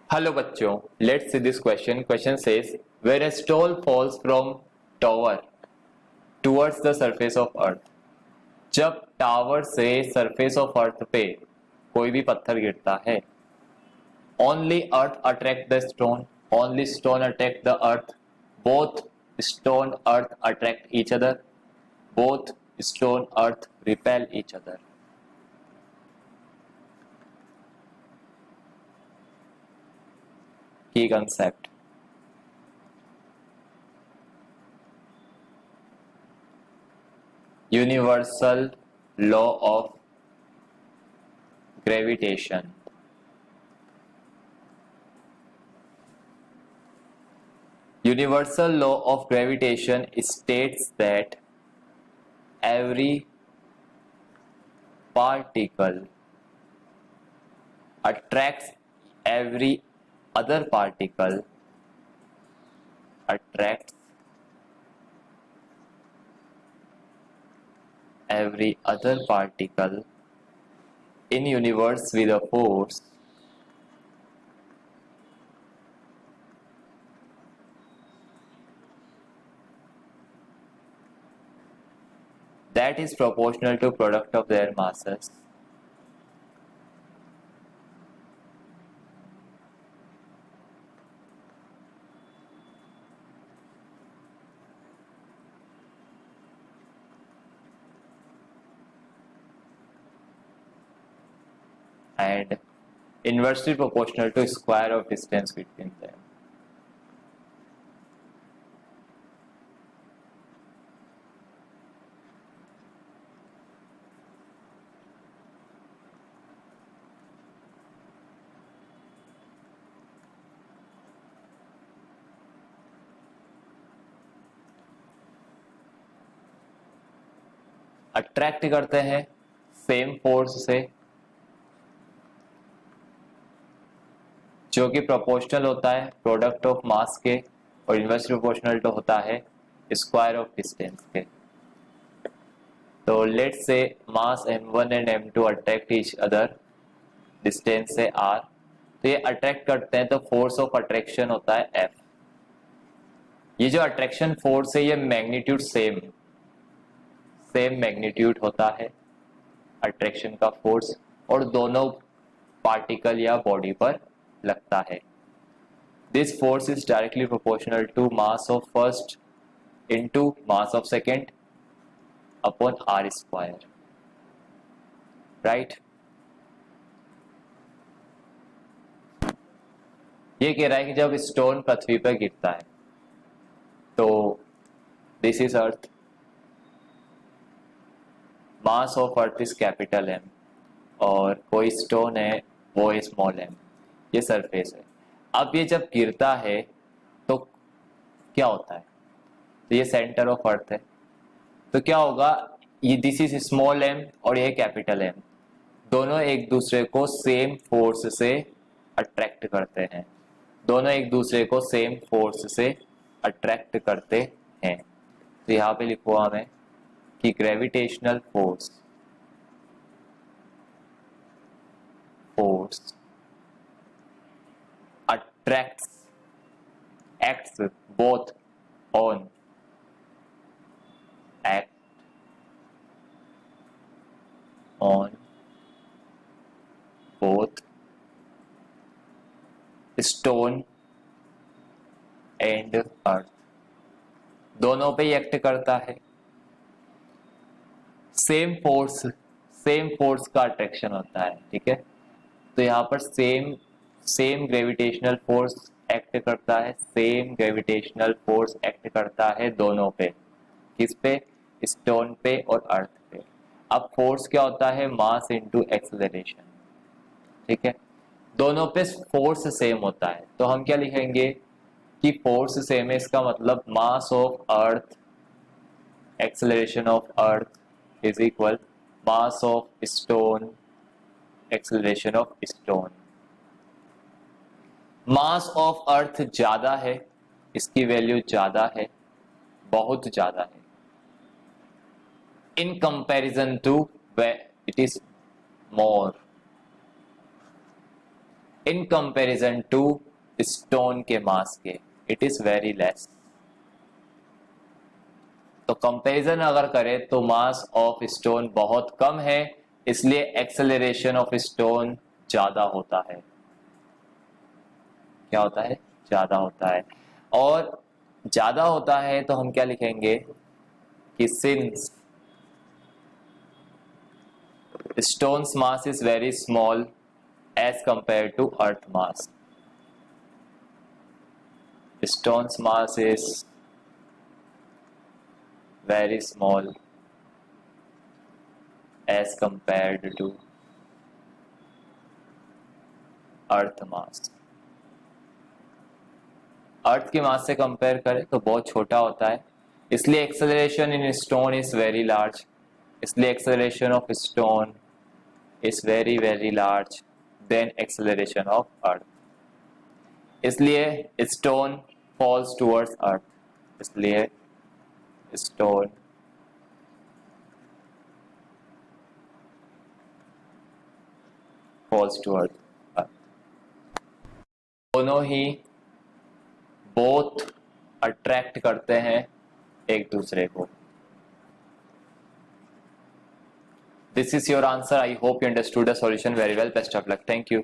Hello बच्चों, let's see this question. Question says where a stone falls from tower towards the surface of earth. जब tower से surface of earth पे कोई भी पत्थर गिरता है, only earth attract the stone, only stone attract the earth, both stone earth attract each other, both stone earth repel each other. की concept universal law of gravitation. Universal law of gravitation states that every particle attracts every other particle attracts every other particle in universe with a force that is proportional to product of their masses and inversely proportional to square of distance between them. Attract करते हैं same force से जो कि proportional होता है product of mass के और inversely proportional तो होता है स्क्वायर ऑफ डिस्टेंस के. तो let's say mass m1 and m2 attract each other, distance है r. तो ये अट्रैक्ट करते हैं तो फोर्स ऑफ अट्रैक्शन होता है F. ये जो अट्रैक्शन फोर्स है ये मैग्नीट्यूड सेम मैग्नीट्यूड होता है अट्रैक्शन का फोर्स और दोनों पार्टिकल या बॉडी पर लगता है. This force is directly proportional to mass of first into mass of second upon r square. Right, ये कह रहा है कि जब स्टोन पृथ्वी पर गिरता है तो this is earth, mass of earth is capital M और कोई स्टोन है वो है स्मॉल m. ये सरफेस है. अब ये जब गिरता है तो क्या होता है, तो ये सेंटर ऑफ अर्थ है. तो क्या होगा, ये दिस इज स्मॉल m और ये कैपिटल M, दोनों एक दूसरे को सेम फोर्स से अट्रैक्ट करते हैं. दोनों एक दूसरे को सेम फोर्स से अट्रैक्ट करते हैं. तो यहाँ पे लिखो हमें कि gravitational force attracts acts both on act on both stone and earth. दोनों पे एक्ट करता है. सेम फोर्स का अट्रैक्शन होता है. ठीक है, तो यहाँ पर सेम ग्रेविटेशनल फोर्स एक्ट करता है. सेम ग्रेविटेशनल फोर्स एक्ट करता है दोनों पे. किस पे, स्टोन पे और अर्थ पे. अब फोर्स क्या होता है, मास इनटू एक्सेलरेशन. ठीक है, दोनों पे फोर्स सेम होता है. तो हम क्या लिखेंगे कि फोर्स सेम है, इसका मतलब mass of earth acceleration of earth is equal mass of stone acceleration of stone. Mass of earth ज्यादा है, इसकी वैल्यू ज्यादा है, बहुत ज्यादा है, in comparison to it is more. In comparison to stone के मास के, इट इज वेरी लेस। तो कंपैरिजन अगर करें तो मास ऑफ स्टोन बहुत कम है, इसलिए एक्सेलरेशन ऑफ स्टोन ज्यादा होता है। क्या होता है? ज्यादा होता है। और ज्यादा होता है तो हम क्या लिखेंगे कि since stone's mass is very small as compared to earth mass, stone's mass is very small as compared to earth mass। अर्थ की मास से कंपेयर करें तो बहुत छोटा होता है, इसलिए acceleration in stone is very large, इसलिए acceleration of stone is very very large than acceleration of earth, इसलिए स्टोन फॉल्स टूवर्ड्स अर्थ, इसलिए स्टोन फॉल्स टूवर्ड्स अर्थ। दोनों ही बोथ अट्रैक्ट करते हैं एक दूसरे को। This is your answer. I hope you understood the solution very well. Best of luck. Thank you.